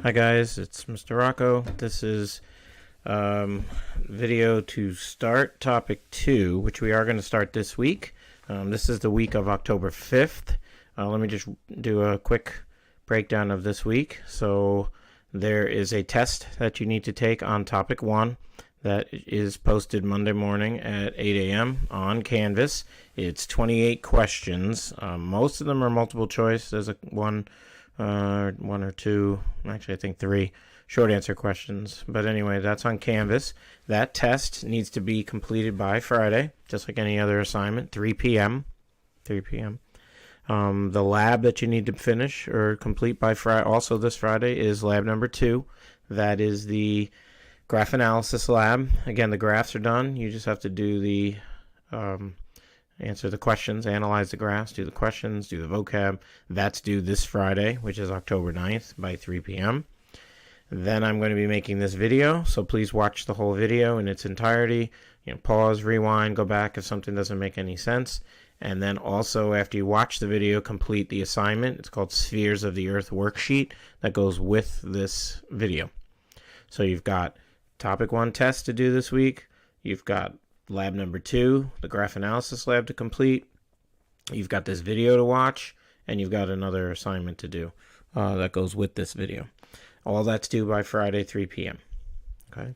Hi guys, it's Mr. Rocco. This is video to start topic 2, which we are going to start this week. This is the week of October 5th. Let me just do a quick breakdown of this week. So there is a test that you need to take on topic 1 that is posted Monday morning at 8 a.m. on Canvas. It's 28 questions. Most of them are multiple choice. There's one or two, actually I think 3 short answer questions. But anyway, that's on Canvas. That test needs to be completed by Friday, just like any other assignment, 3 p.m. The lab that you need to finish or complete by Friday, also this Friday, is lab number 2. That is the graph analysis lab. Again, the graphs are done. You just have to do the answer the questions, analyze the graphs, do the questions, do the vocab. That's due this Friday, which is October 9th by 3 p.m. Then I'm going to be making this video, so please watch the whole video in its entirety. Pause, rewind, go back if something doesn't make any sense. And then also, after you watch the video, complete the assignment. It's called Spheres of the Earth worksheet that goes with this video. So you've got topic 1 test to do this week. You've got lab number 2, the graph analysis lab, to complete. You've got this video to watch, and you've got another assignment to do that goes with this video. All that's due by Friday, 3 p.m. Okay.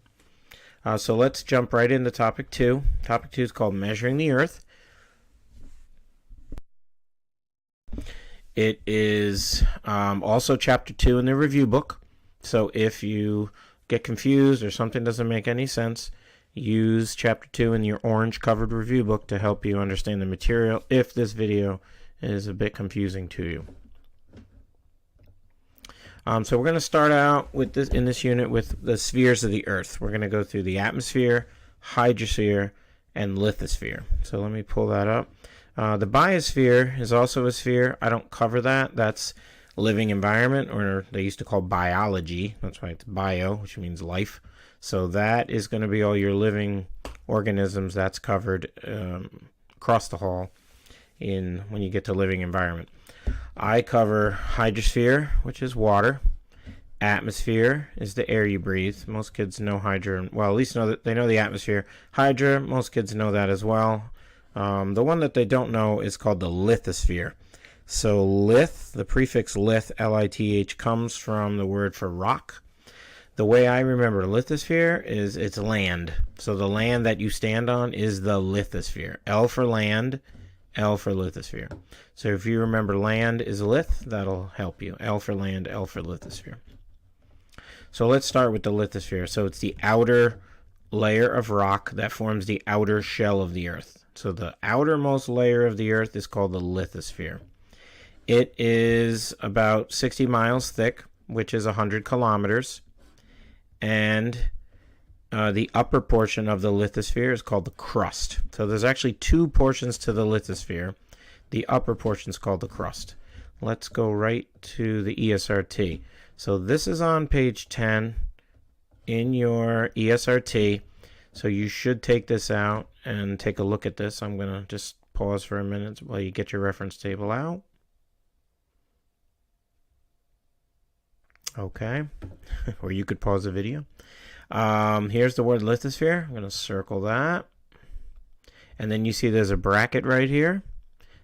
So let's jump right into topic 2. Topic 2 is called Measuring the Earth. It is also chapter 2 in the review book. So if you get confused or something doesn't make any sense, use chapter 2 in your orange covered review book to help you understand the material if this video is a bit confusing to you. So we're going to start out with this in this unit with the spheres of the Earth. We're going to go through the atmosphere, hydrosphere, and lithosphere. So let me pull that up. The biosphere is also a sphere. I don't cover that. That's living environment, or they used to call biology. That's why it's bio, which means life. So that is going to be all your living organisms. That's covered across the hall when you get to living environment. I cover hydrosphere, which is water. Atmosphere is the air you breathe. Most kids know hydro. Well, at least know that they know the atmosphere. Hydra, most kids know that as well. The one that they don't know is called the lithosphere. So lith, the prefix lith, L-I-T-H, comes from the word for rock. The way I remember lithosphere is it's land. So the land that you stand on is the lithosphere. L for land, L for lithosphere. So if you remember land is lith, that'll help you. L for land, L for lithosphere. So let's start with the lithosphere. So it's the outer layer of rock that forms the outer shell of the Earth. So the outermost layer of the Earth is called the lithosphere. It is about 60 miles thick, which is 100 kilometers. And the upper portion of the lithosphere is called the crust. So there's actually 2 portions to the lithosphere. The upper portion is called the crust. Let's go right to the ESRT. So this is on page 10 in your ESRT. So you should take this out and take a look at this. I'm going to just pause for a minute while you get your reference table out. Okay, or you could pause the video. Here's the word lithosphere. I'm going to circle that. And then you see there's a bracket right here.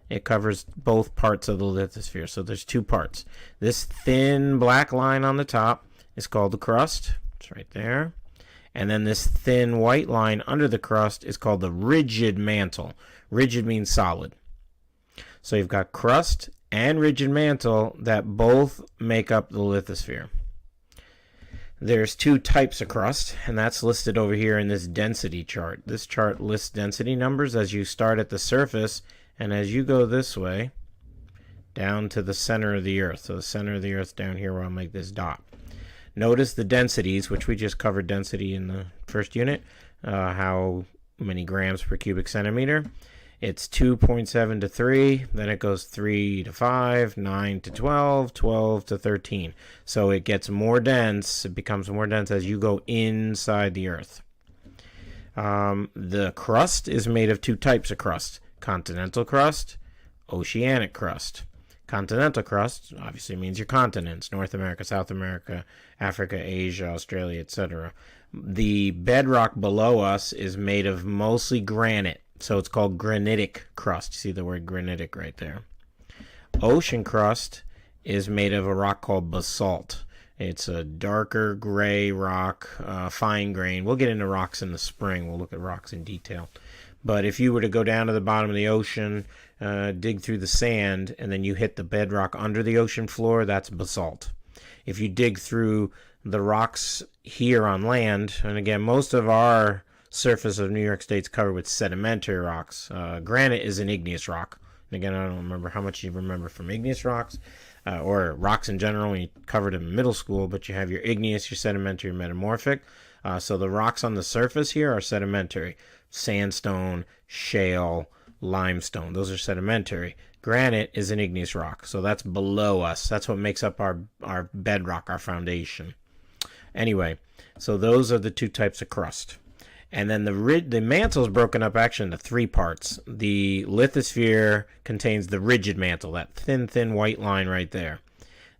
It covers both parts of the lithosphere. So there's 2 parts. This thin black line on the top is called the crust. It's right there. And then this thin white line under the crust is called the rigid mantle. Rigid means solid. So you've got crust and rigid mantle that both make up the lithosphere. There's 2 types of crust, and that's listed over here in this density chart. This chart lists density numbers as you start at the surface, and as you go this way, down to the center of the Earth. So the center of the Earth down here where I'll make this dot. Notice the densities, which we just covered density in the first unit, how many grams per cubic centimeter. It's 2.7 to 3, then it goes 3 to 5, 9 to 12, 12 to 13. So it gets more dense, it becomes more dense as you go inside the Earth. The crust is made of 2 types of crust, continental crust, oceanic crust. Continental crust obviously means your continents: North America, South America, Africa, Asia, Australia, etc. The bedrock below us is made of mostly granite, so it's called granitic crust. You see the word granitic right there. Ocean crust is made of a rock called basalt. It's a darker gray rock, fine grain. We'll get into rocks in the spring. We'll look at rocks in detail. But if you were to go down to the bottom of the ocean, dig through the sand, and then you hit the bedrock under the ocean floor, that's basalt. If you dig through the rocks here on land, and again, most of our surface of New York State is covered with sedimentary rocks. Granite is an igneous rock. And again, I don't remember how much you remember from igneous rocks, or rocks in general when you covered them in middle school, but you have your igneous, your sedimentary, your metamorphic. So the rocks on the surface here are sedimentary. Sandstone, shale, limestone, those are sedimentary. Granite is an igneous rock, so that's below us. That's what makes up our bedrock, our foundation. Anyway, so those are the two types of crust. And then the mantle is broken up actually into three parts. The lithosphere contains the rigid mantle, that thin white line right there.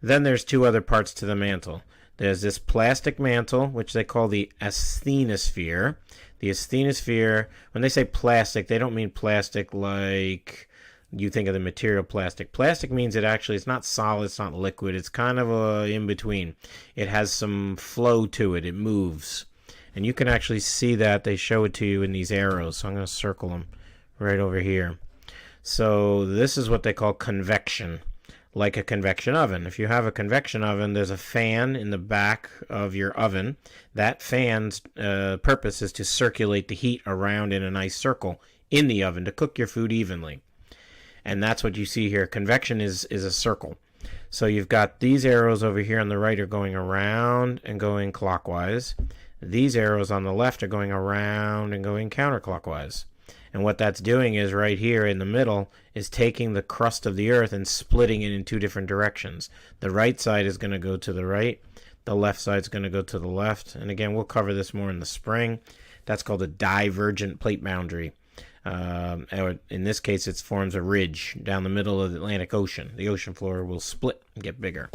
Then there's two other parts to the mantle. There's this plastic mantle, which they call the asthenosphere. The asthenosphere, when they say plastic, they don't mean plastic like you think of the material plastic. Plastic means it's not solid, it's not liquid. It's kind of in between. It has some flow to it. It moves. And you can actually see that. They show it to you in these arrows. So I'm going to circle them right over here. So this is what they call convection, like a convection oven. If you have a convection oven, there's a fan in the back of your oven. That fan's purpose is to circulate the heat around in a nice circle in the oven to cook your food evenly. And that's what you see here. Convection is a circle. So you've got these arrows over here on the right are going around and going clockwise. These arrows on the left are going around and going counterclockwise. And what that's doing is right here in the middle is taking the crust of the earth and splitting it in two different directions. The right side is going to go to the right. The left side is going to go to the left. And again, we'll cover this more in the spring. That's called a divergent plate boundary. In this case, it forms a ridge down the middle of the Atlantic Ocean. The ocean floor will split and get bigger.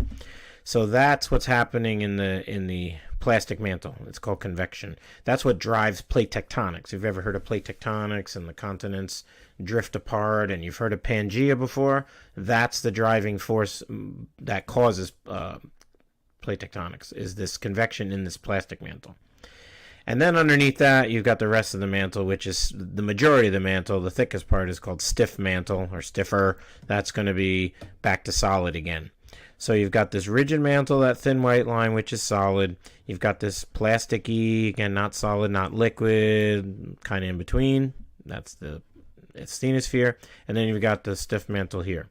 So that's what's happening in the plastic mantle. It's called convection. That's what drives plate tectonics. If you've ever heard of plate tectonics and the continents drift apart, and you've heard of Pangea before, that's the driving force that causes plate tectonics, is this convection in this plastic mantle. And then underneath that, you've got the rest of the mantle, which is the majority of the mantle. The thickest part is called stiff mantle or stiffer. That's going to be back to solid again. So you've got this rigid mantle, that thin white line, which is solid. You've got this plasticky, again, not solid, not liquid, kind of in between. That's the asthenosphere. And then you've got the stiff mantle here.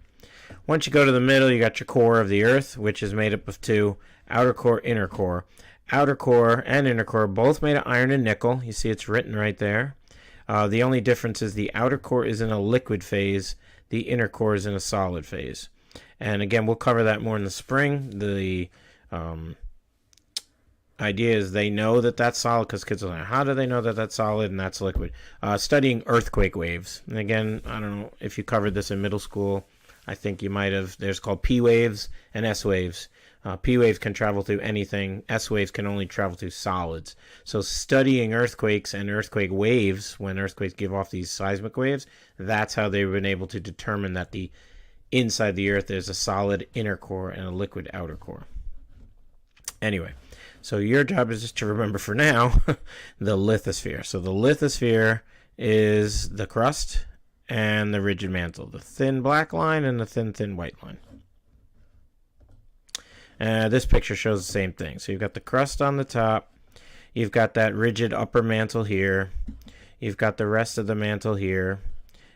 Once you go to the middle, you got your core of the earth, which is made up of two, outer core, inner core. Outer core and inner core are both made of iron and nickel. You see it's written right there. The only difference is the outer core is in a liquid phase. The inner core is in a solid phase. And again, we'll cover that more in the spring. The idea is they know that that's solid because kids are like, how do they know that that's solid and that's liquid? Studying earthquake waves. And again, I don't know if you covered this in middle school. I think you might have. There's called P waves and S waves. P waves can travel through anything. S waves can only travel through solids. So studying earthquakes and earthquake waves, when earthquakes give off these seismic waves, that's how they've been able to determine that the inside the earth there's a solid inner core and a liquid outer core. Anyway, so your job is just to remember for now the lithosphere. So the lithosphere is the crust and the rigid mantle, the thin black line and the thin white line. This picture shows the same thing. So you've got the crust on the top, you've got that rigid upper mantle here, you've got the rest of the mantle here,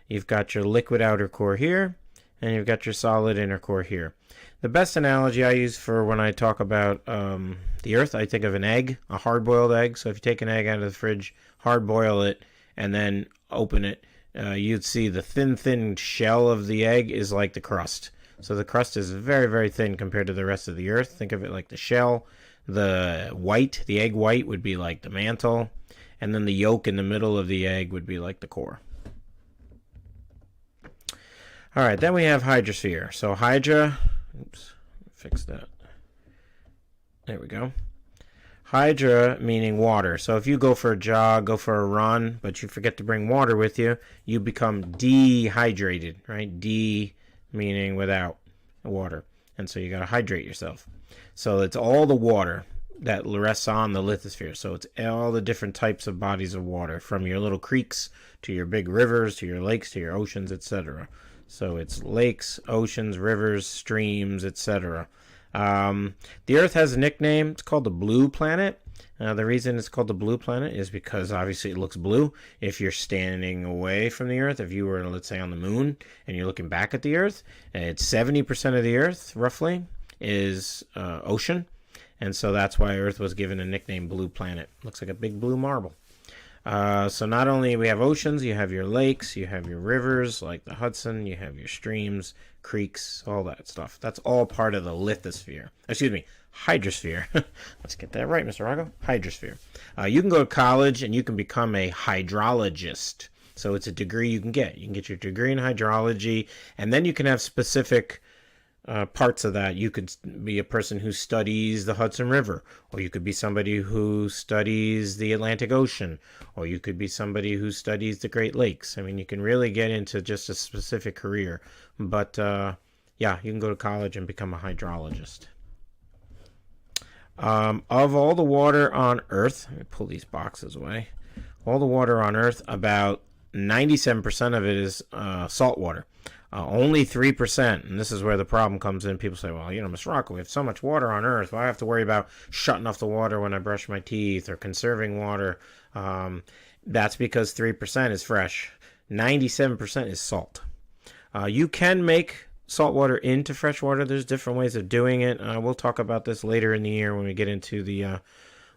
you've got your liquid outer core here, and you've got your solid inner core here. The best analogy I use for when I talk about the earth, I think of an egg, a hard-boiled egg. So if you take an egg out of the fridge, hard-boil it, and then open it, you'd see the thin shell of the egg is like the crust. So the crust is very thin compared to the rest of the earth. Think of it like the shell. The white, the egg white, would be like the mantle. And then the yolk in the middle of the egg would be like the core. All right, then we have hydrosphere. So hydra, oops, fix that. There we go. Hydra meaning water. So if you go for a jog, go for a run, but you forget to bring water with you, you become dehydrated, right? De meaning without water. And so you got to hydrate yourself. So it's all the water that rests on the lithosphere. So it's all the different types of bodies of water, from your little creeks to your big rivers to your lakes to your oceans, etc. So it's lakes, oceans, rivers, streams, etc. The Earth has a nickname. It's called the blue planet. The reason it's called the blue planet is because obviously it looks blue. If you're standing away from the Earth, if you were, let's say, on the moon and you're looking back at the Earth, it's 70% of the Earth, roughly, is ocean. And so that's why Earth was given a nickname blue planet. Looks like a big blue marble. So not only we have oceans, you have your lakes, you have your rivers like the Hudson, you have your streams, creeks, all that stuff. That's all part of the lithosphere. Excuse me, hydrosphere. Let's get that right, Mr. Rocco. Hydrosphere. You can go to college and you can become a hydrologist. So it's a degree you can get. You can get your degree in hydrology, and then you can have specific parts of that. You could be a person who studies the Hudson River, or you could be somebody who studies the Atlantic Ocean, or you could be somebody who studies the Great Lakes. I mean, you can really get into just a specific career. But yeah, you can go to college and become a hydrologist. Of all the water on Earth, let me pull these boxes away. All the water on Earth, about 97% of it is salt water. Only 3%, and this is where the problem comes in. People say, well, you know, Mr. Rocco, we have so much water on Earth. Why do I have to worry about shutting off the water when I brush my teeth or conserving water? That's because 3% is fresh. 97% is salt. You can make salt water into fresh water. There's different ways of doing it. We'll talk about this later in the year when we get into the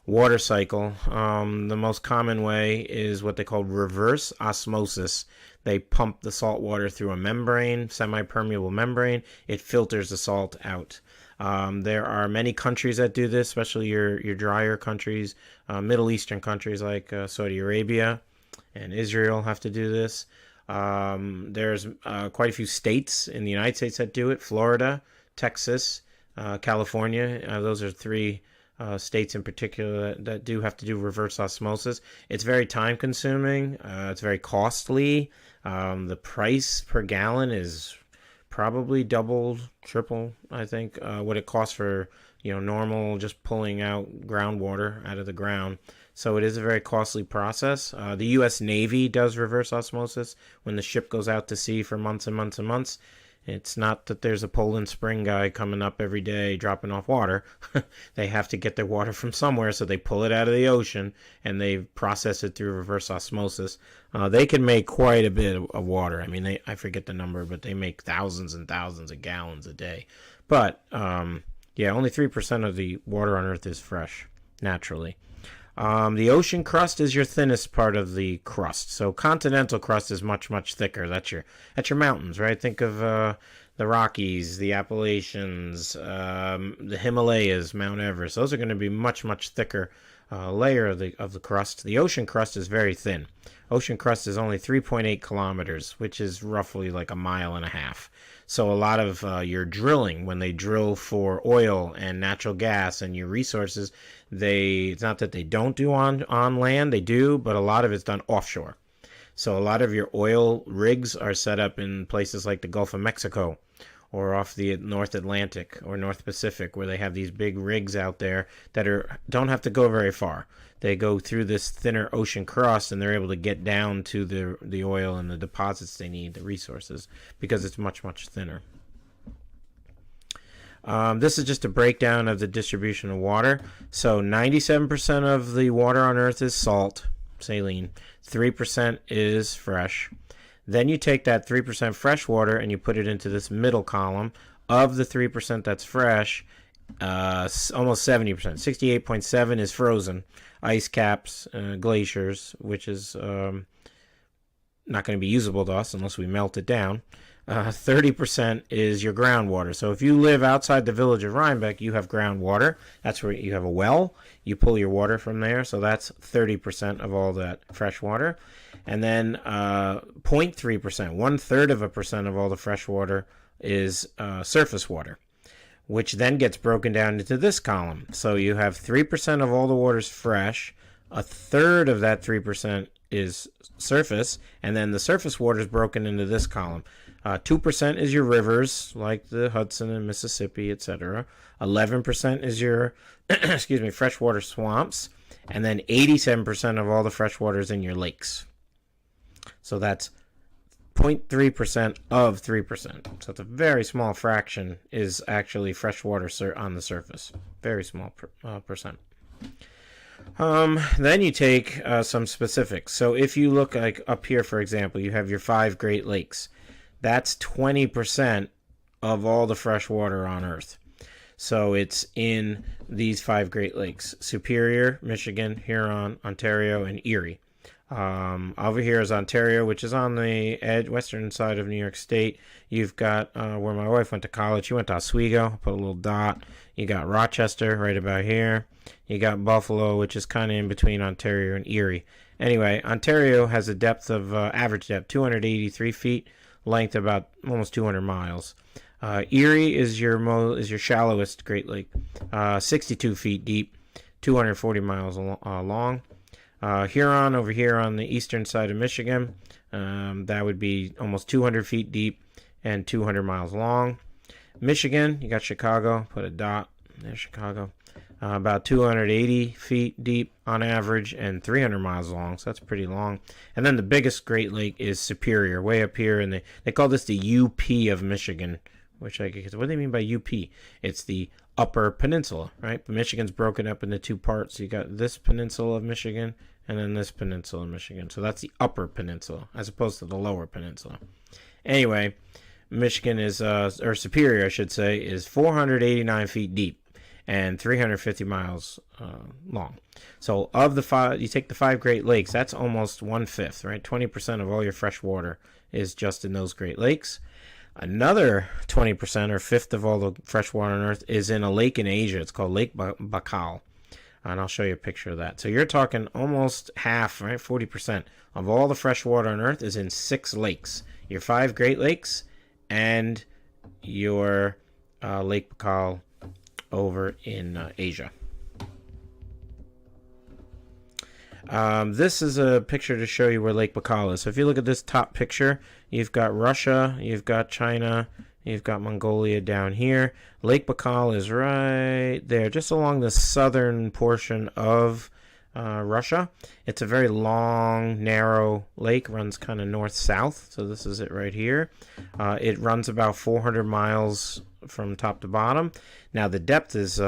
water cycle. The most common way is what they call reverse osmosis. They pump the salt water through a membrane, semi-permeable membrane. It filters the salt out. There are many countries that do this, especially your drier countries. Middle Eastern countries like Saudi Arabia and Israel have to do this. There's quite a few states in the United States that do it. Florida, Texas, California. Those are three states in particular that do have to do reverse osmosis. It's very time consuming. It's very costly. The price per gallon is probably double, triple, I think, what it costs for, normal just pulling out groundwater out of the ground. So it is a very costly process. The U.S. Navy does reverse osmosis when the ship goes out to sea for months and months and months. It's not that there's a Poland Spring guy coming up every day dropping off water. They have to get their water from somewhere, so they pull it out of the ocean and they process it through reverse osmosis. They can make quite a bit of water. I mean, I forget the number, but they make thousands and thousands of gallons a day. But, yeah, only 3% of the water on Earth is fresh, naturally. The ocean crust is your thinnest part of the crust. So continental crust is much, much thicker. That's your mountains, right? Think of the Rockies, the Appalachians, the Himalayas, Mount Everest. Those are going to be much, much thicker layer of the crust. The ocean crust is very thin. Ocean crust is only 3.8 kilometers, which is roughly like a mile and a half. So a lot of your drilling, when they drill for oil and natural gas and your resources, it's not that they don't do on land, they do, but a lot of it's done offshore. So a lot of your oil rigs are set up in places like the Gulf of Mexico or off the North Atlantic or North Pacific, where they have these big rigs out there that don't have to go very far. They go through this thinner ocean crust and they're able to get down to the oil and the deposits they need, the resources, because it's much, much thinner. This is just a breakdown of the distribution of water. So 97% of the water on Earth is salt, saline. 3% is fresh. Then you take that 3% fresh water and you put it into this middle column. Of the 3% that's fresh, almost 70%, 68.7 is frozen. Ice caps, glaciers, which is not going to be usable to us unless we melt it down. 30% is your groundwater. So if you live outside the village of Rhinebeck, you have groundwater. That's where you have a well. You pull your water from there. So that's 30% of all that fresh water. And then 0.3%, 1/3% of all the fresh water is surface water, which then gets broken down into this column. So you have 3% of all the water is fresh, 1/3 of that 3% is surface, and then the surface water is broken into this column. 2% is your rivers, like the Hudson and Mississippi, etc. 11% is your excuse me, freshwater swamps, and then 87% of all the fresh water is in your lakes. So that's 0.3% of 3%. So it's a very small fraction is actually fresh water on the surface. Very small percent. Then you take some specifics. So if you look like up here, for example, you have your 5 Great Lakes. That's 20% of all the fresh water on Earth. So it's in these 5 Great Lakes: Superior, Michigan, Huron, Ontario, and Erie. Over here is Ontario, which is on the western side of New York State. You've got where my wife went to college. She went to Oswego, put a little dot. You got Rochester right about here. You got Buffalo, which is kind of in between Ontario and Erie. Anyway, Ontario has a depth of, average depth, 283 feet, length about almost 200 miles. Erie is your shallowest Great Lake, 62 feet deep, 240 miles long. Huron over here on the eastern side of Michigan, that would be almost 200 feet deep and 200 miles long. Michigan, you got Chicago, put a dot, there's Chicago, about 280 feet deep on average and 300 miles long, so that's pretty long. And then the biggest Great Lake is Superior, way up here, and they call this the UP of Michigan, which I guess, what do they mean by UP? It's the Upper Peninsula, right? But Michigan's broken up into 2 parts. You got this peninsula of Michigan and then this peninsula of Michigan. So that's the Upper Peninsula as opposed to the Lower Peninsula. Anyway, Michigan is, or Superior, I should say, is 489 feet deep and 350 miles long. So of the 5, you take the 5 Great Lakes, that's almost 1/5, right? 20% of all your fresh water is just in those Great Lakes. Another 20% or 1/5 of all the fresh water on Earth is in a lake in Asia. It's called Lake Baikal. And I'll show you a picture of that. So you're talking almost half, right? 40% of all the fresh water on Earth is in 6 lakes. Your 5 Great Lakes and your Lake Baikal over in Asia. This is a picture to show you where Lake Baikal is. So if you look at this top picture, you've got Russia, you've got China, you've got Mongolia down here. Lake Baikal is right there, just along the southern portion of Russia. It's a very long, narrow lake, runs kind of north-south, so this is it right here. It runs about 400 miles from top to bottom. Now the depth is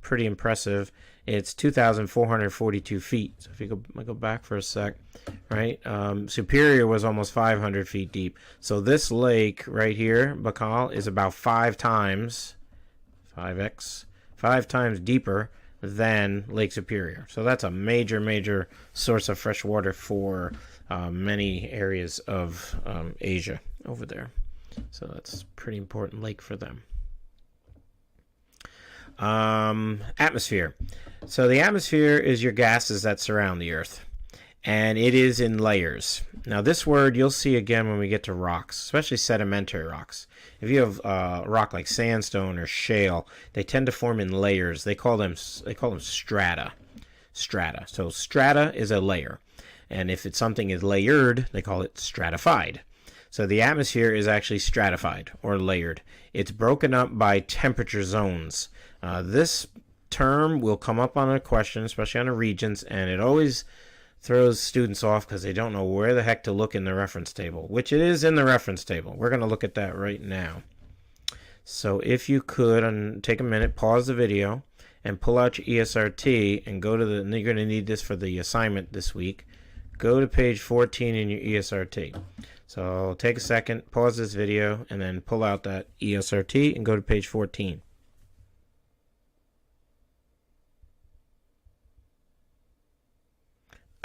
pretty impressive. It's 2,442 feet. So if you go back for a sec, right? Superior was almost 500 feet deep. So this lake right here, Baikal, is about 5 times deeper than Lake Superior. So that's a major source of fresh water for many areas of Asia over there. So that's a pretty important lake for them. Atmosphere. So the atmosphere is your gases that surround the Earth, and it is in layers. Now this word you'll see again when we get to rocks, especially sedimentary rocks. If you have a rock like sandstone or shale, they tend to form in layers. They call them strata. So strata is a layer, and if something is layered, they call it stratified. So the atmosphere is actually stratified or layered. It's broken up by temperature zones. This term will come up on a question, especially on a Regents, and it always throws students off because they don't know where the heck to look in the reference table, which it is in the reference table. We're going to look at that right now. So if you could, take a minute, pause the video, and pull out your ESRT and go to and you're going to need this for the assignment this week. Go to page 14 in your ESRT. So take a second, pause this video, and then pull out that ESRT and go to page 14.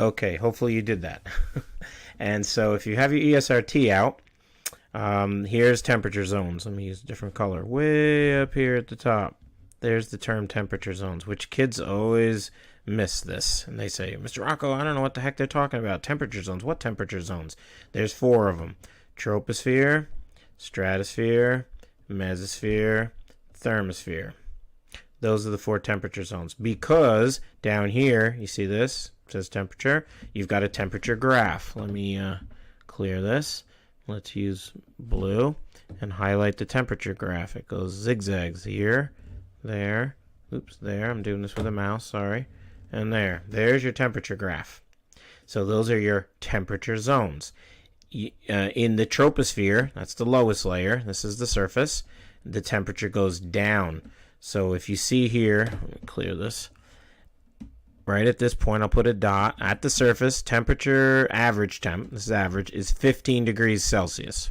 Okay, hopefully you did that. And so if you have your ESRT out, here's temperature zones. Let me use a different color. Way up here at the top. there's the term temperature zones, which kids always miss this. And they say, Mr. Rocco, I don't know what the heck they're talking about. Temperature zones. What temperature zones? There's 4 of them. Troposphere, stratosphere, mesosphere, thermosphere. Those are the 4 temperature zones. Because down here, you see this? It says temperature. You've got a temperature graph. Let me clear this. Let's use blue and highlight the temperature graph. It goes zigzags here, there, oops, there. I'm doing this with a mouse, sorry. And there. There's your temperature graph. So those are your temperature zones. In the troposphere, that's the lowest layer. This is the surface. The temperature goes down. So if you see here, let me clear this. Right at this point, I'll put a dot. At the surface, temperature, average temp, this is average, is 15 degrees Celsius.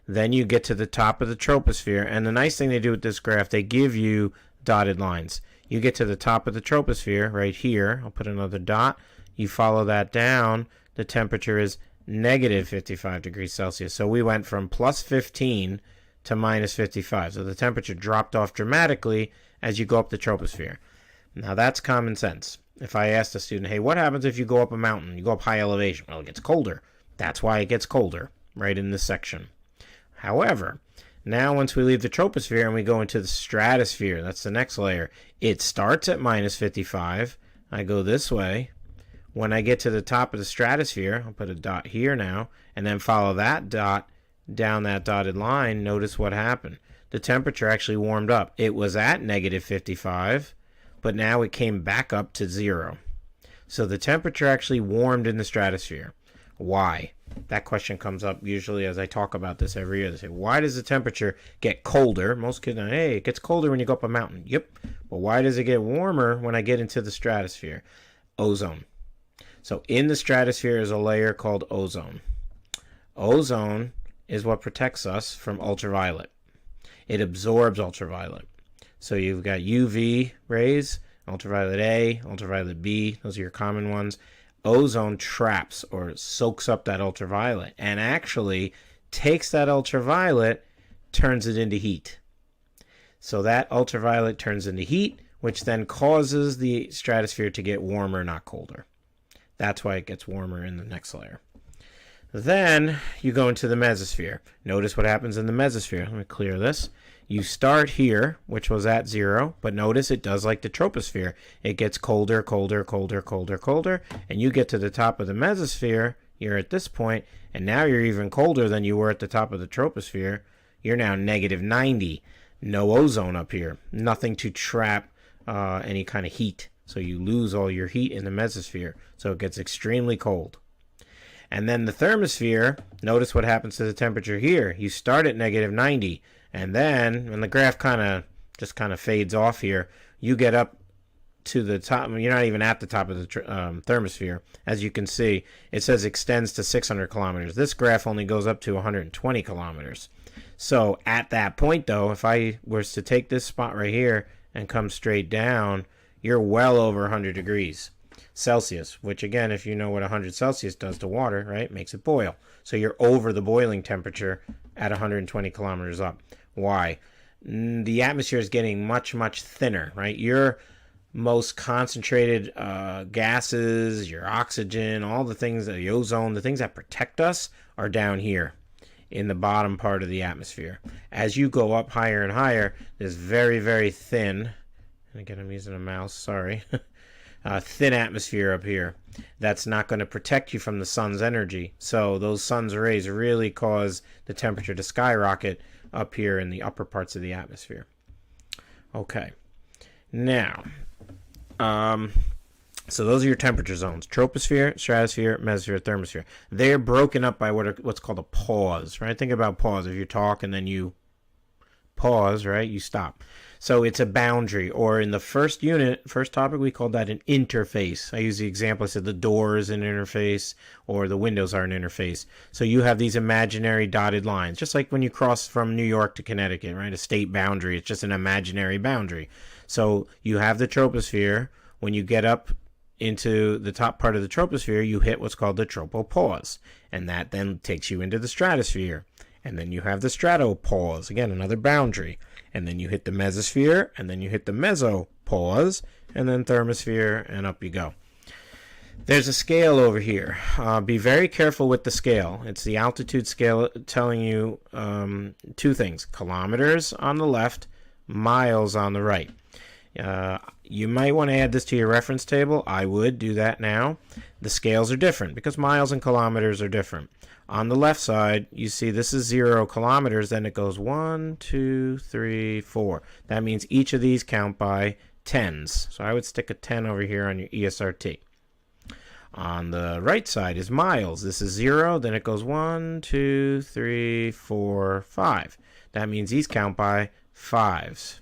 Then you get to the top of the troposphere, and the nice thing they do with this graph, they give you dotted lines. You get to the top of the troposphere, right here, I'll put another dot. You follow that down, the temperature is negative 55 degrees Celsius. So we went from plus 15 to minus 55. So the temperature dropped off dramatically as you go up the troposphere. Now that's common sense. If I asked a student, hey, what happens if you go up a mountain? You go up high elevation. Well, it gets colder. That's why it gets colder, right in this section. However, now once we leave the troposphere and we go into the stratosphere, that's the next layer, it starts at minus 55. I go this way. When I get to the top of the stratosphere, I'll put a dot here now, and then follow that dot down that dotted line. Notice what happened. The temperature actually warmed up. It was at negative 55. But now it came back up to 0. So the temperature actually warmed in the stratosphere. Why? That question comes up usually as I talk about this every year. They say, why does the temperature get colder? Most kids know, hey, it gets colder when you go up a mountain. Yep. But why does it get warmer when I get into the stratosphere? Ozone. So in the stratosphere is a layer called ozone. Ozone is what protects us from ultraviolet. It absorbs ultraviolet. So you've got UV rays, ultraviolet A, ultraviolet B. Those are your common ones. Ozone traps or soaks up that ultraviolet and actually takes that ultraviolet, turns it into heat. So that ultraviolet turns into heat, which then causes the stratosphere to get warmer, not colder. That's why it gets warmer in the next layer. Then you go into the mesosphere. Notice what happens in the mesosphere. Let me clear this. You start here, which was at 0, but notice it does like the troposphere. It gets colder, colder, colder, colder, colder, and you get to the top of the mesosphere, you're at this point, and now you're even colder than you were at the top of the troposphere. You're now negative 90. No ozone up here. Nothing to trap any kind of heat. So you lose all your heat in the mesosphere, so it gets extremely cold. And then the thermosphere, notice what happens to the temperature here. You start at negative 90. And then, when the graph kind of fades off here, you get up to the top. You're not even at the top of the thermosphere. As you can see, it says extends to 600 kilometers. This graph only goes up to 120 kilometers. So at that point, though, if I was to take this spot right here and come straight down, you're well over 100 degrees Celsius, which again, if you know what 100 Celsius does to water, right, makes it boil. So you're over the boiling temperature at 120 kilometers up. Why? The atmosphere is getting much, much thinner, right? Your most concentrated gases, your oxygen, all the things, the ozone, the things that protect us are down here in the bottom part of the atmosphere. As you go up higher and higher, this very, very thin, and again, I'm using a mouse, sorry, thin atmosphere up here that's not going to protect you from the sun's energy. So those sun's rays really cause the temperature to skyrocket up here in the upper parts of the atmosphere. Okay. Now, so those are your temperature zones: troposphere, stratosphere, mesosphere, thermosphere. They're broken up by what's called a pause, right? Think about pause. If you talk and then you pause, right? You stop. So it's a boundary, or in the first topic, we called that an interface. I use the example, I said the door is an interface, or the windows are an interface. So you have these imaginary dotted lines, just like when you cross from New York to Connecticut, right? A state boundary, it's just an imaginary boundary. So you have the troposphere. When you get up into the top part of the troposphere, you hit what's called the tropopause, and that then takes you into the stratosphere. And then you have the stratopause, again, another boundary. and then you hit the mesosphere, and then you hit the mesopause, and then thermosphere, and up you go. There's a scale over here. Be very careful with the scale. It's the altitude scale telling you two things: kilometers on the left, miles on the right. You might want to add this to your reference table. I would do that now. The scales are different because miles and kilometers are different. On the left side, you see this is 0 kilometers, then it goes 1, 2, 3, 4. That means each of these count by tens. So I would stick a 10 over here on your ESRT. On the right side is miles. This is 0, then it goes 1, 2, 3, 4, 5. That means these count by fives.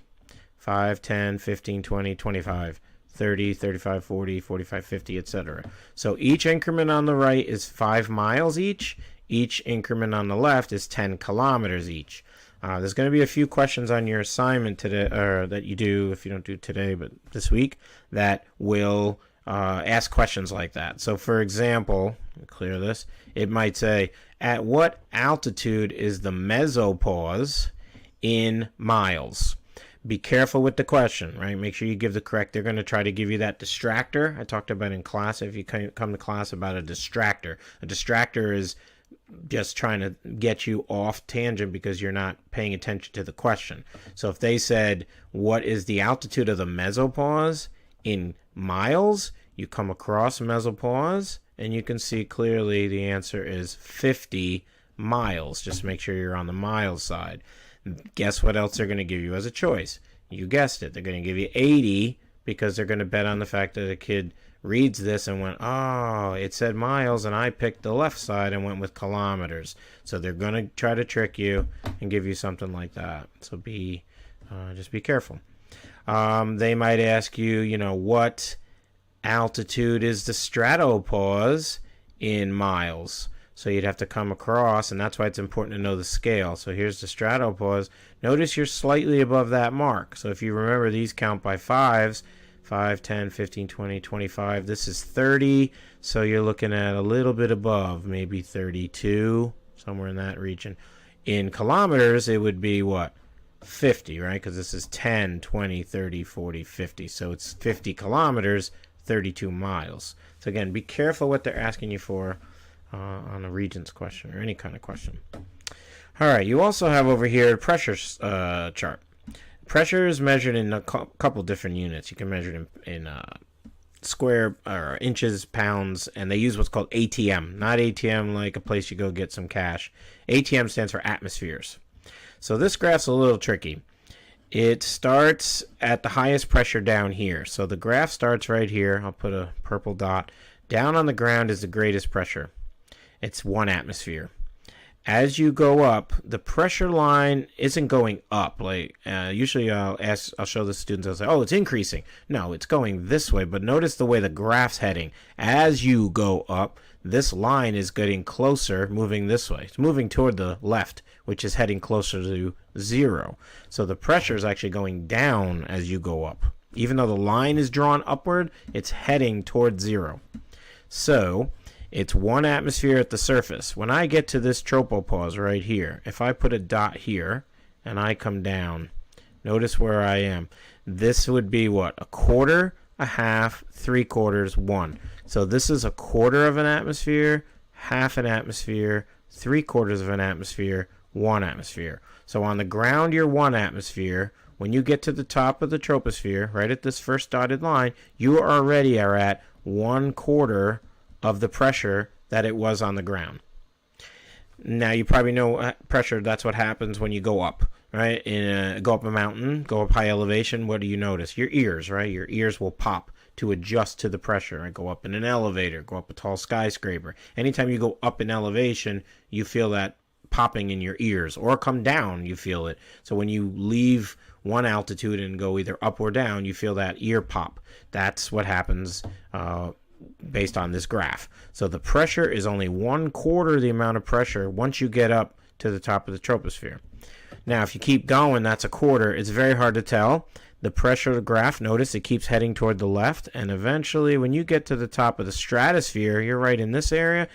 5, 10, 15, 20, 25, 30, 35, 40, 45, 50, etc. So each increment on the right is 5 miles each. Each increment on the left is 10 kilometers each. There's going to be a few questions on your assignment today, or that you do, if you don't do today, but this week, that will ask questions like that. So for example, clear this, it might say, at what altitude is the mesopause in miles? Be careful with the question, right? Make sure you give the correct. They're going to try to give you that distractor I talked about in class. If you come to class about a distractor is just trying to get you off tangent because you're not paying attention to the question. So if they said, what is the altitude of the mesopause in miles, you come across mesopause and you can see clearly the answer is 50 miles. Just make sure you're on the miles side. Guess what else they're going to give you as a choice? You guessed it. They're going to give you 80 because they're going to bet on the fact that a kid reads this and went, oh, it said miles, and I picked the left side and went with kilometers. So they're going to try to trick you and give you something like that. So just be careful. They might ask you, what altitude is the stratopause in miles? So you'd have to come across, and that's why it's important to know the scale. So here's the stratopause. Notice you're slightly above that mark. So if you remember, these count by fives. 5, 10, 15, 20, 25. This is 30. So you're looking at a little bit above, maybe 32, somewhere in that region. In kilometers, it would be what? 50, right? Because this is 10, 20, 30, 40, 50. So it's 50 kilometers, 32 miles. So again, be careful what they're asking you for on a Regents question or any kind of question. All right, you also have over here a pressure chart. Pressure is measured in a couple different units. You can measure it in square or inches, pounds, and they use what's called ATM. Not ATM like a place you go get some cash. ATM stands for atmospheres. So this graph's a little tricky. It starts at the highest pressure down here. So the graph starts right here. I'll put a purple dot. Down on the ground is the greatest pressure. It's 1 atmosphere. As you go up, the pressure line isn't going up. Like usually I'll show the students, I'll say, oh, it's increasing. No, it's going this way. But notice the way the graph's heading. As you go up, this line is getting closer, moving this way. It's moving toward the left, which is heading closer to 0. So the pressure is actually going down as you go up. Even though the line is drawn upward, it's heading toward 0. So it's 1 atmosphere at the surface. When I get to this tropopause right here, if I put a dot here and I come down, notice where I am. This would be what? A quarter, a half, 3/4, 1. So this is a quarter of an atmosphere, half an atmosphere, 3/4 of an atmosphere, 1 atmosphere. So on the ground, you're 1 atmosphere. When you get to the top of the troposphere, right at this first dotted line, you already are at 1/4 of the pressure that it was on the ground. Now you probably know pressure, that's what happens when you go up, right? Go up a mountain, go up high elevation, what do you notice? Your ears, right? Your ears will pop to adjust to the pressure. Right? Go up in an elevator, go up a tall skyscraper. Anytime you go up in elevation, you feel that popping in your ears, or come down, you feel it. So when you leave one altitude and go either up or down, you feel that ear pop. That's what happens based on this graph. So the pressure is only 1/4 the amount of pressure once you get up to the top of the troposphere. Now, if you keep going, that's a quarter. It's very hard to tell. The pressure graph, notice it keeps heading toward the left, and eventually when you get to the top of the stratosphere, you're right in this area.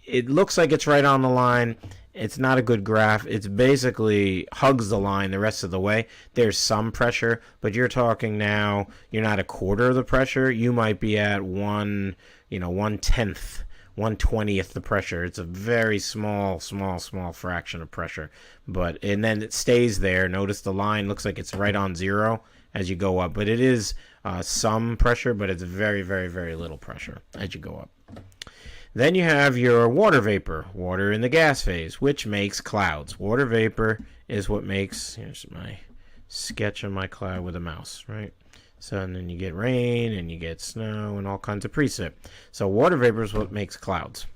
It looks like it's right on the line. It's not a good graph. It's basically hugs the line the rest of the way. There's some pressure, but you're talking now, you're not a quarter of the pressure. You might be at 1/10, 1/20th the pressure. It's a very small fraction of pressure. And then it stays there. Notice the line looks like it's right on zero as you go up. But it is some pressure, but it's very, very, very little pressure as you go up. Then you have your water vapor, water in the gas phase, which makes clouds. Water vapor is what makes, here's my sketch of my cloud with a mouse, right? So, and then you get rain, and you get snow, and all kinds of precip. So water vapor is what makes clouds.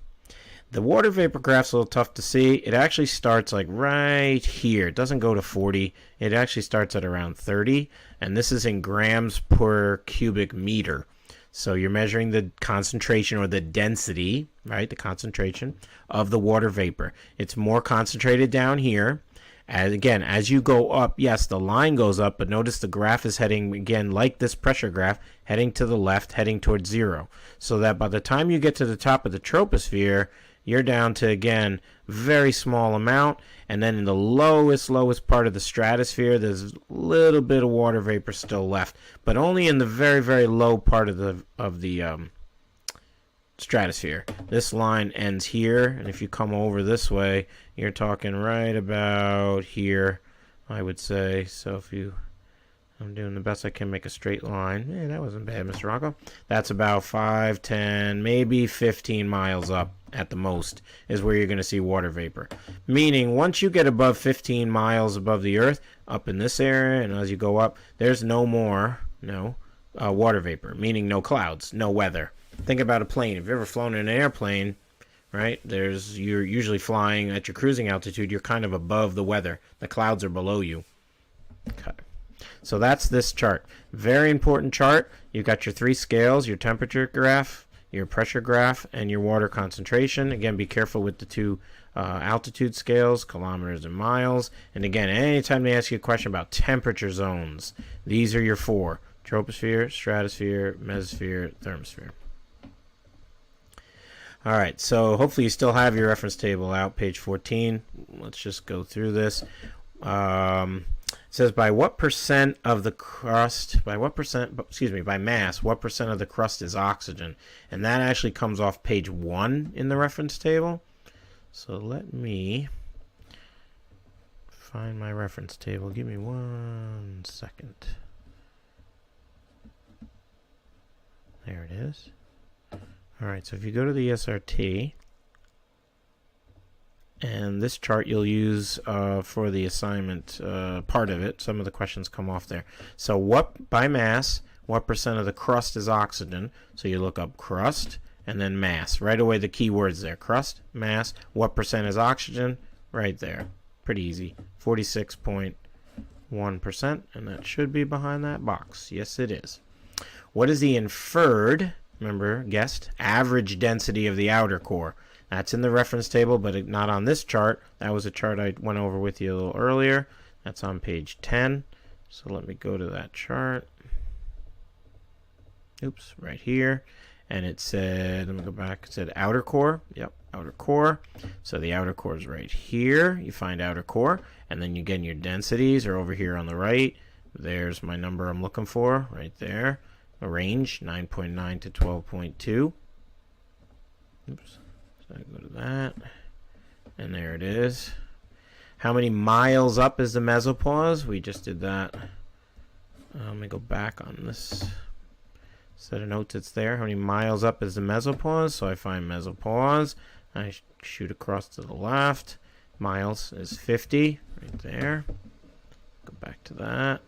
The water vapor graph's a little tough to see. It actually starts like right here. It doesn't go to 40. It actually starts at around 30, and this is in grams per cubic meter. So you're measuring the concentration or the density, right? The concentration of the water vapor. It's more concentrated down here. As you go up, yes, the line goes up, but notice the graph is heading, again, like this pressure graph, heading to the left, heading towards zero. So that by the time you get to the top of the troposphere, you're down to, again, very small amount. And then in the lowest part of the stratosphere, there's a little bit of water vapor still left, but only in the very, very low part of the stratosphere. This line ends here, and if you come over this way, you're talking right about here, I would say. So I'm doing the best I can make a straight line. That wasn't bad, Mr. Rocco. That's about 5, 10, maybe 15 miles up at the most is where you're going to see water vapor. Meaning once you get above 15 miles above the Earth, up in this area, and as you go up, there's no more water vapor, meaning no clouds, no weather. Think about a plane. If you've ever flown in an airplane, right, you're usually flying at your cruising altitude. You're kind of above the weather. The clouds are below you. Okay. So that's this chart. Very important chart. You've got your three scales, your temperature graph, your pressure graph, and your water concentration. Again, be careful with the two altitude scales, kilometers and miles. And again, anytime they ask you a question about temperature zones, these are your four: troposphere, stratosphere, mesosphere, thermosphere. All right, so hopefully you still have your reference table out, page 14. Let's just go through this. It says by what percent of the crust, by mass, what percent of the crust is oxygen? And that actually comes off page 1 in the reference table. So let me find my reference table. Give me 1 second. There it is. All right, so if you go to the SRT, and this chart you'll use for the assignment part of it. Some of the questions come off there. So by mass, what percent of the crust is oxygen? So you look up crust and then mass. Right away the key words there. Crust, mass, what percent is oxygen? Right there. Pretty easy. 46.1%, and that should be behind that box. Yes, it is. What is the inferred, remember, guessed, average density of the outer core? That's in the reference table, but not on this chart. That was a chart I went over with you a little earlier. That's on page 10. So let me go to that chart. Oops, right here. And it said, let me go back. It said outer core. Yep, outer core. So the outer core is right here. You find outer core. And then you get your densities are over here on the right. There's my number I'm looking for right there. A range, 9.9 to 12.2. Oops. So I go to that, and there it is. How many miles up is the mesopause? We just did that. Let me go back on this set of notes. It's there. How many miles up is the mesopause? So I find mesopause. I shoot across to the left. Miles is 50, right there. Go back to that.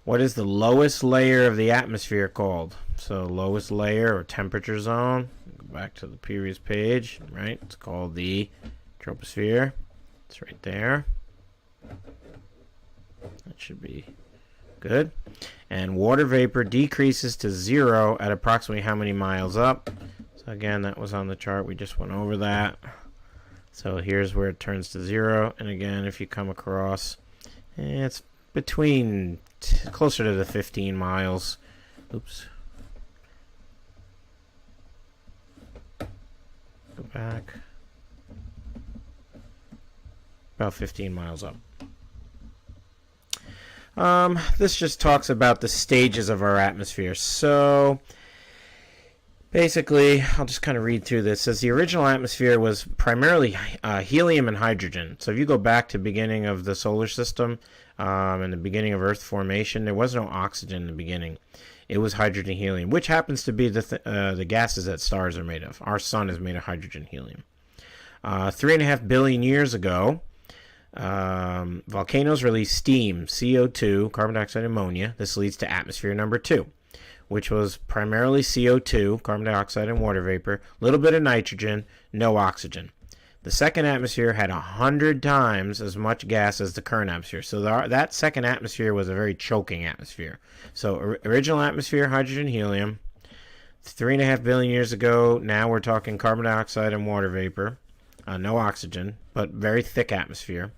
What is the lowest layer of the atmosphere called? So lowest layer or temperature zone, go back to the previous page, right? It's called the troposphere. It's right there. That should be good. And water vapor decreases to 0 at approximately how many miles up? So again, that was on the chart. We just went over that. So here's where it turns to 0. And again, if you come across, it's between closer to the 15 miles. Oops. go back. About 15 miles up. This just talks about the stages of our atmosphere. So basically, I'll just kind of read through this. It says the original atmosphere was primarily helium and hydrogen. So if you go back to the beginning of the solar system and the beginning of Earth formation, there was no oxygen in the beginning. It was hydrogen helium, which happens to be the gases that stars are made of. Our sun is made of hydrogen helium. 3.5 billion years ago, volcanoes release steam, CO2, carbon dioxide, ammonia. This leads to atmosphere number 2, which was primarily CO2, carbon dioxide, and water vapor, a little bit of nitrogen, no oxygen. The second atmosphere had 100 times as much gas as the current atmosphere. So that second atmosphere was a very choking atmosphere. So original atmosphere, hydrogen, helium. 3.5 billion years ago, now we're talking carbon dioxide and water vapor. No oxygen, but very thick atmosphere.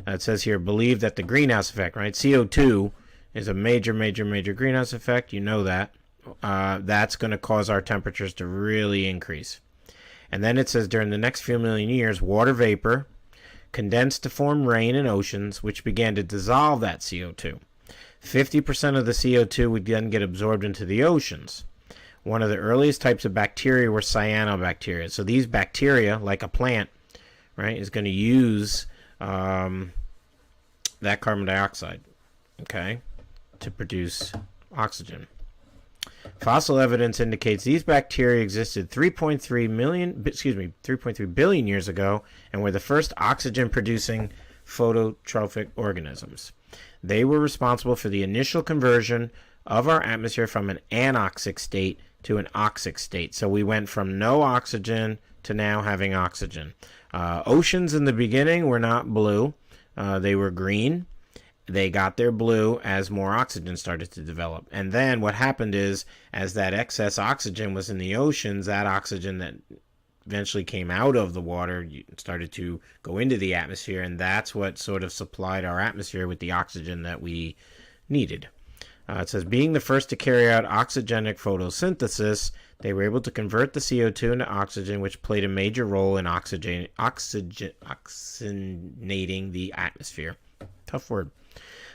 It says here, believe that the greenhouse effect, right? CO2 is a major greenhouse effect. You know that. That's going to cause our temperatures to really increase. And then it says during the next few million years, water vapor condensed to form rain in oceans, which began to dissolve that CO2. 50% of the CO2 would then get absorbed into the oceans. One of the earliest types of bacteria were cyanobacteria. So these bacteria, like a plant, right, is going to use that carbon dioxide, okay, to produce oxygen. Fossil evidence indicates these bacteria existed 3.3 billion years ago and were the first oxygen-producing phototrophic organisms. They were responsible for the initial conversion of our atmosphere from an anoxic state to an oxic state. So we went from no oxygen to now having oxygen. Oceans in the beginning were not blue. They were green. They got their blue as more oxygen started to develop. And then what happened is, as that excess oxygen was in the oceans, that oxygen that eventually came out of the water started to go into the atmosphere, and that's what sort of supplied our atmosphere with the oxygen that we needed. It says, being the first to carry out oxygenic photosynthesis, they were able to convert the CO2 into oxygen, which played a major role in oxygenating the atmosphere. Tough word.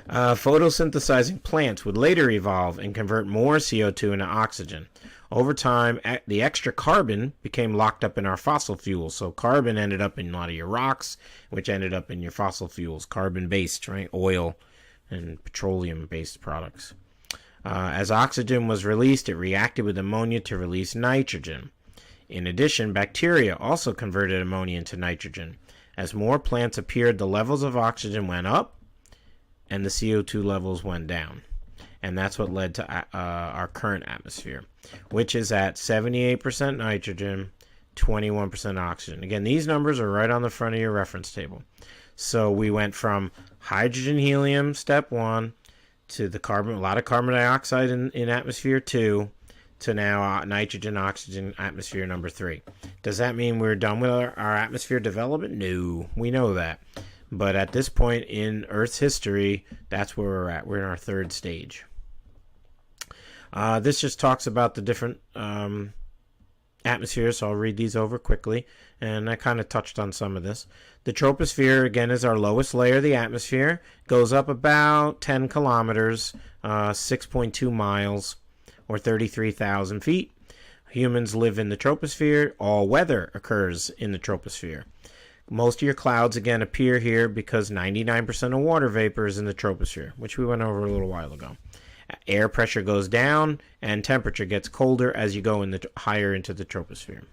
Photosynthesizing plants would later evolve and convert more CO2 into oxygen. Over time, the extra carbon became locked up in our fossil fuels. So carbon ended up in a lot of your rocks, which ended up in your fossil fuels, carbon-based, right? Oil and petroleum-based products. As oxygen was released, it reacted with ammonia to release nitrogen. In addition, bacteria also converted ammonia into nitrogen. As more plants appeared, the levels of oxygen went up and the CO2 levels went down. And that's what led to our current atmosphere, which is at 78% nitrogen, 21% oxygen. Again, these numbers are right on the front of your reference table. So we went from hydrogen, helium, step 1, to the carbon, a lot of carbon dioxide in atmosphere 2, to now nitrogen, oxygen, atmosphere number 3. Does that mean we're done with our atmosphere development? No, we know that. But at this point in Earth's history, that's where we're at. We're in our third stage. This just talks about the different atmospheres, so I'll read these over quickly. And I kind of touched on some of this. The troposphere, again, is our lowest layer of the atmosphere. Goes up about 10 kilometers, 6.2 miles, or 33,000 feet. Humans live in the troposphere. All weather occurs in the troposphere. Most of your clouds, again, appear here because 99% of water vapor is in the troposphere, which we went over a little while ago. Air pressure goes down, and temperature gets colder as you go higher into the troposphere.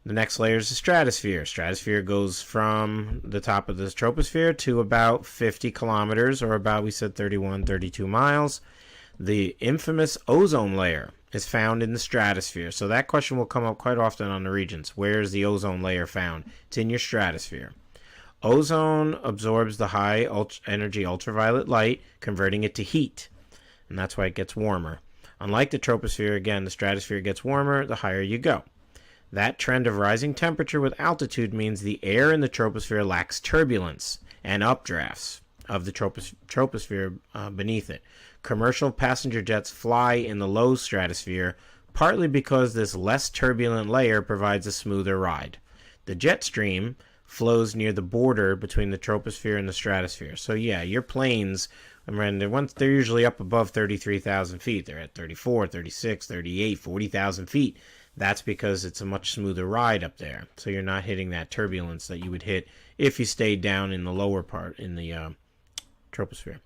The next layer is the stratosphere. Stratosphere goes from the top of the troposphere to about 50 kilometers, or about, we said, 32 miles. The infamous ozone layer is found in the stratosphere. So that question will come up quite often on the Regents. Where is the ozone layer found? It's in your stratosphere. Ozone absorbs the high energy ultraviolet light, converting it to heat, and that's why it gets warmer. Unlike the troposphere, again, the stratosphere gets warmer the higher you go. That trend of rising temperature with altitude means the air in the troposphere lacks turbulence and updrafts of the troposphere beneath it. Commercial passenger jets fly in the low stratosphere, partly because this less turbulent layer provides a smoother ride. The jet stream flows near the border between the troposphere and the stratosphere. So yeah, your planes, they're usually up above 33,000 feet. They're at 34, 36, 38, 40,000 feet. That's because it's a much smoother ride up there. So you're not hitting that turbulence that you would hit if you stayed down in the lower part, in the troposphere.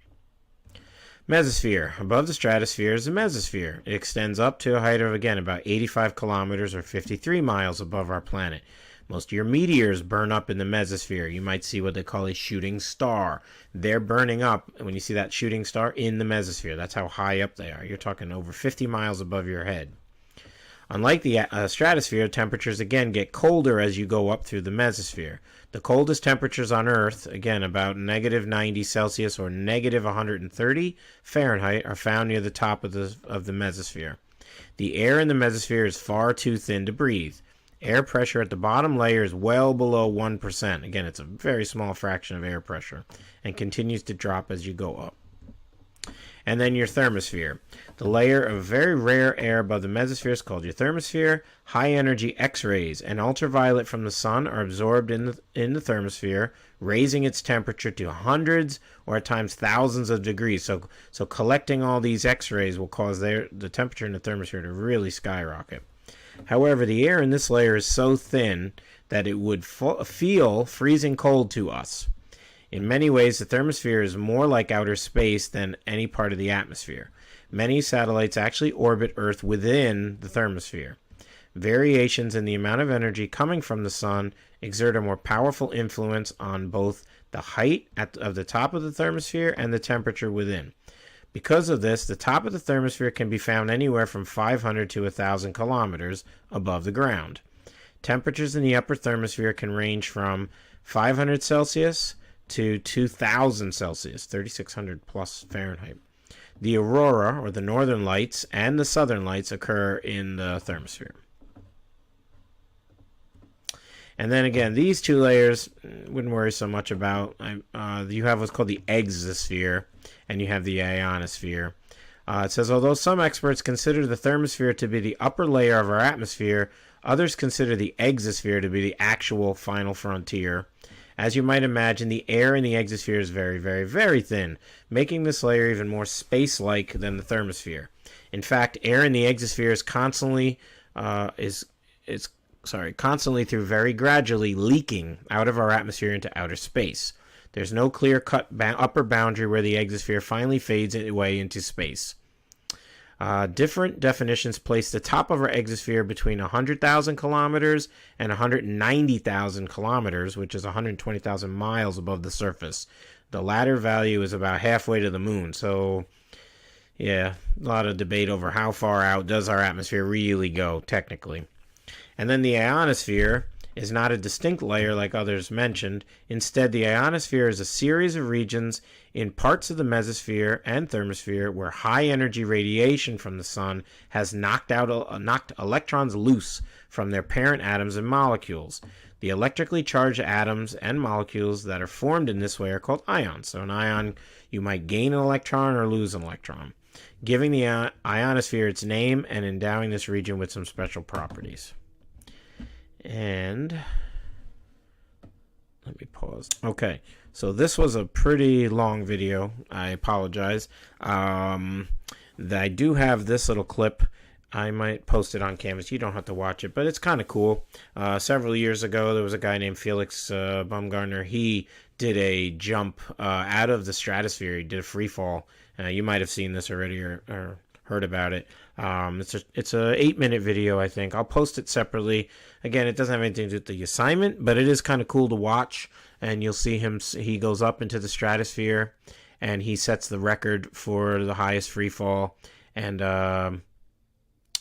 Mesosphere. Above the stratosphere is the mesosphere. It extends up to a height of, again, about 85 kilometers or 53 miles above our planet. Most of your meteors burn up in the mesosphere. You might see what they call a shooting star. They're burning up, when you see that shooting star, in the mesosphere. That's how high up they are. You're talking over 50 miles above your head. Unlike the stratosphere, temperatures again get colder as you go up through the mesosphere. The coldest temperatures on Earth, again about negative 90 Celsius or negative 130 Fahrenheit, are found near the top of the mesosphere. The air in the mesosphere is far too thin to breathe. Air pressure at the bottom layer is well below 1%. Again, it's a very small fraction of air pressure and continues to drop as you go up. And then your thermosphere. The layer of very rare air above the mesosphere is called your thermosphere. High-energy X-rays and ultraviolet from the sun are absorbed in the thermosphere, raising its temperature to hundreds or at times thousands of degrees. So collecting all these X-rays will cause the temperature in the thermosphere to really skyrocket. However, the air in this layer is so thin that it would feel freezing cold to us. In many ways, the thermosphere is more like outer space than any part of the atmosphere. Many satellites actually orbit Earth within the thermosphere. Variations in the amount of energy coming from the sun exert a more powerful influence on both the height of the top of the thermosphere and the temperature within. Because of this, the top of the thermosphere can be found anywhere from 500 to 1,000 kilometers above the ground. Temperatures in the upper thermosphere can range from 500 Celsius to 2,000 Celsius, 3,600 plus Fahrenheit. The aurora, or the northern lights, and the southern lights occur in the thermosphere. And then again, these two layers wouldn't worry so much about. You have what's called the exosphere, and you have the ionosphere. It says, although some experts consider the thermosphere to be the upper layer of our atmosphere, others consider the exosphere to be the actual final frontier. As you might imagine, the air in the exosphere is very, very, very thin, making this layer even more space-like than the thermosphere. In fact, air in the exosphere is constantly through very gradually leaking out of our atmosphere into outer space. There's no clear-cut upper boundary where the exosphere finally fades away into space. Different definitions place the top of our exosphere between 100,000 kilometers and 190,000 kilometers, which is 120,000 miles above the surface. The latter value is about halfway to the moon. So, yeah, a lot of debate over how far out does our atmosphere really go, technically. And then the ionosphere is not a distinct layer like others mentioned. Instead, the ionosphere is a series of regions in parts of the mesosphere and thermosphere where high-energy radiation from the sun has knocked electrons loose from their parent atoms and molecules. The electrically charged atoms and molecules that are formed in this way are called ions. So an ion, you might gain an electron or lose an electron, giving the ionosphere its name and endowing this region with some special properties. And let me pause. Okay, so this was a pretty long video. I apologize. I do have this little clip. I might post it on Canvas. You don't have to watch it, but it's kind of cool. Several years ago, there was a guy named Felix Baumgartner. He did a jump out of the stratosphere. He did a free fall. You might have seen this already or heard about it. It's a 8-minute video, I think. I'll post it separately. Again, it doesn't have anything to do with the assignment, but it is kind of cool to watch. And you'll see him. He goes up into the stratosphere, and he sets the record for the highest free fall. And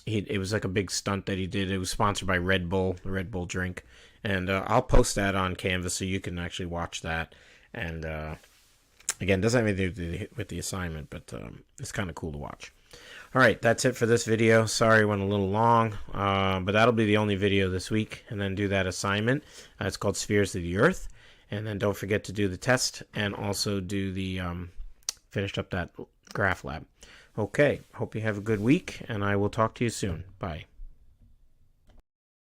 it was like a big stunt that he did. It was sponsored by Red Bull, the Red Bull drink. And I'll post that on Canvas so you can actually watch that. And again, it doesn't have anything to do with the assignment, but it's kind of cool to watch. All right, that's it for this video. Sorry it went a little long, but that'll be the only video this week, and then do that assignment. It's called Spheres of the Earth, and then don't forget to do the test and also do the finished up that graph lab. Okay, hope you have a good week, and I will talk to you soon. Bye.